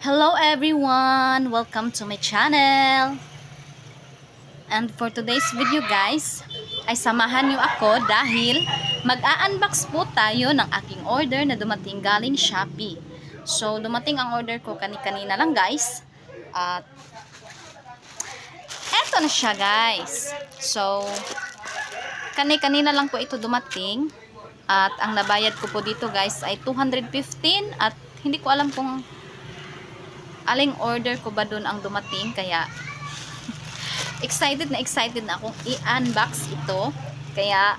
Hello everyone! Welcome to my channel! And for today's video guys, ay samahan niyo ako dahil mag-a-unbox po tayo ng aking order na dumating galing Shopee. So dumating ang order ko kani-kanina lang guys. At eto na siya guys. So kani-kanina lang po ito dumating. At ang nabayad ko po dito guys ay 215 at hindi ko alam kung aling order ko ba dun ang dumating, kaya excited na akong i-unbox ito. Kaya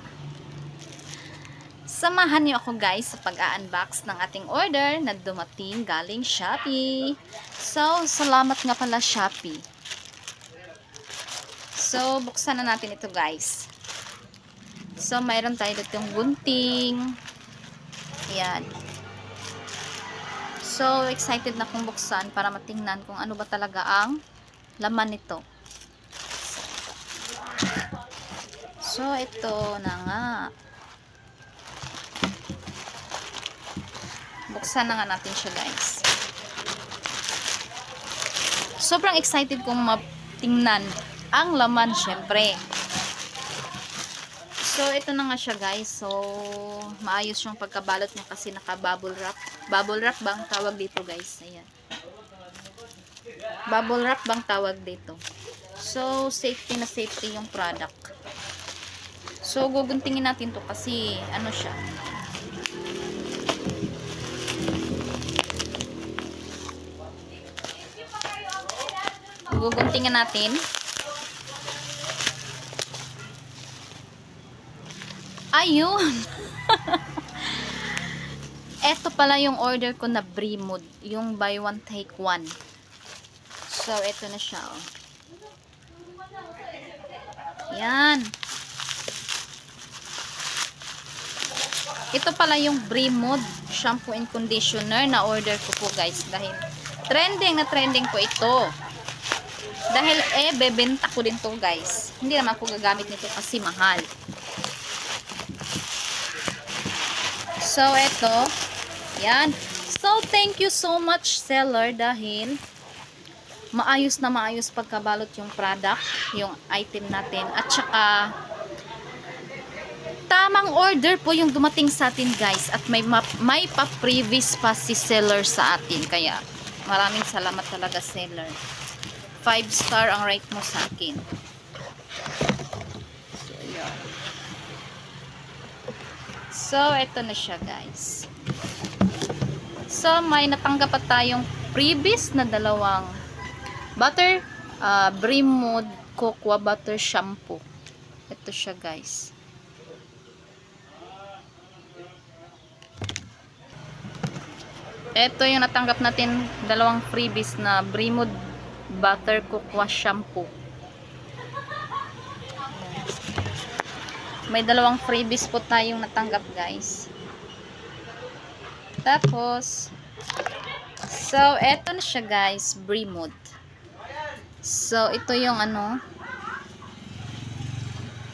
samahan niyo ako guys sa pag-unbox ng ating order na dumating galing Shopee. So salamat nga pala Shopee. So buksan na natin ito guys. So mayroon tayo dito yung gunting. Ayan. So excited na akong buksan para matingnan kung ano ba talaga ang laman nito. So, ito na nga. Buksan na nga natin siya, guys. Sobrang excited kong matingnan ang laman, syempre. So, ito na nga siya, guys. So, maayos yung pagkabalot niya kasi naka-bubble wrap. Bubble wrap bang tawag dito, guys? Ayan. Bubble wrap bang tawag dito? So, safety na safety yung product. So, guguntingin natin to kasi, ano siya. Guguntingin natin. Ayun! Eto pala yung order ko na Brie Mood. Yung buy one take one. So, eto na siya, oh. Yan. Ito pala yung Brie Mood shampoo and conditioner na order ko po guys, dahil trending na trending po ito. Dahil bebenta ko din to guys. Hindi naman ako gagamit nito kasi mahal. So ito, yan. So thank you so much seller dahil maayos na maayos pagkabalot yung product, yung item natin, at saka tamang order po yung dumating sa atin guys, at may pa-previous pa si seller sa atin, kaya maraming salamat talaga seller. 5 star ang rate mo sa akin. So, yun. So eto na siya guys. So may natanggap pa tayong previous na dalawang Brie Mood Cocoa Butter Shampoo. Ito siya guys. Ito yung natanggap natin, dalawang freebies na Brie Mood Butter Cocoa Shampoo. May dalawang freebies po tayong natanggap guys. Tapos, so eto na siya guys, Brie Mood. So ito yung ano,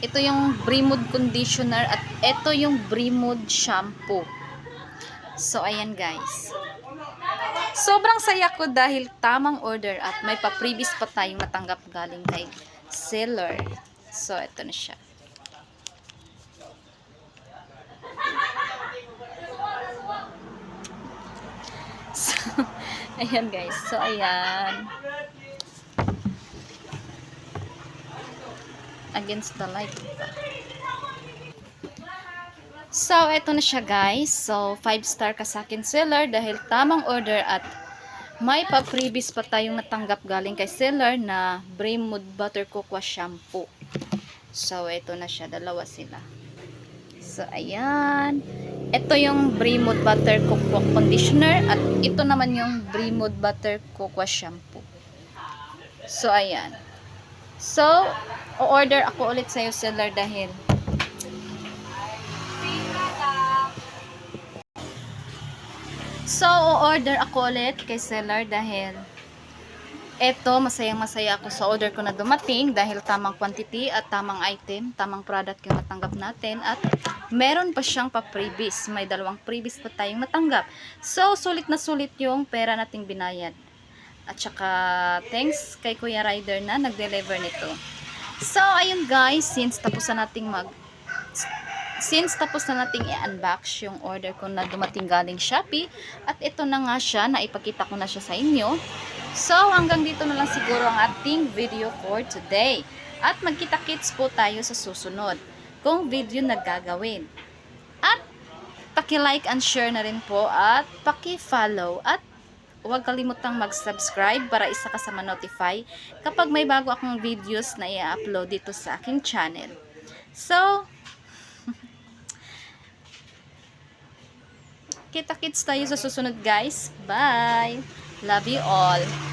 ito yung Brie Mood conditioner at ito yung Brie Mood shampoo. So ayan guys. Sobrang saya ko dahil tamang order at may pa-previous pa tayong natanggap galing kay seller. So ito na siya. So, ayan guys. So ayan. Against the light. So, eto na siya guys. So, 5 star ka sa akin seller dahil tamang order at may pa-previous pa tayong natanggap galing kay seller na Brie Mood Butter Cocoa Shampoo. So, eto na siya. Dalawa sila. So, ayan. Ito yung Brie Mood Butter Cocoa Conditioner at ito naman yung Brie Mood Butter Cocoa Shampoo. So, ayan. So, o-order ako ulit sa'yo seller dahil o-order ako ulit kay seller dahil eto, masayang-masaya ako sa order ko na dumating dahil tamang quantity at tamang item, tamang product yung natanggap natin at meron pa siyang pa-previous. May dalawang previous pa tayong natanggap. So, sulit na sulit yung pera nating binayad. At saka, thanks kay Kuya Rider na nag-deliver nito. So, ayun guys, since tapos na nating i-unbox yung order ko na dumating galing Shopee, at ito na nga siya, naipakita ko na siya sa inyo. So, hanggang dito na lang siguro ang ating video for today. At magkita-kits po tayo sa susunod kung video na gagawin. At paki-like and share na rin po at paki-follow at huwag kalimutang mag-subscribe para isa ka sa ma-notify kapag may bago akong videos na i-upload dito sa aking channel. So, kita-kits tayo sa susunod guys. Bye! Love you all!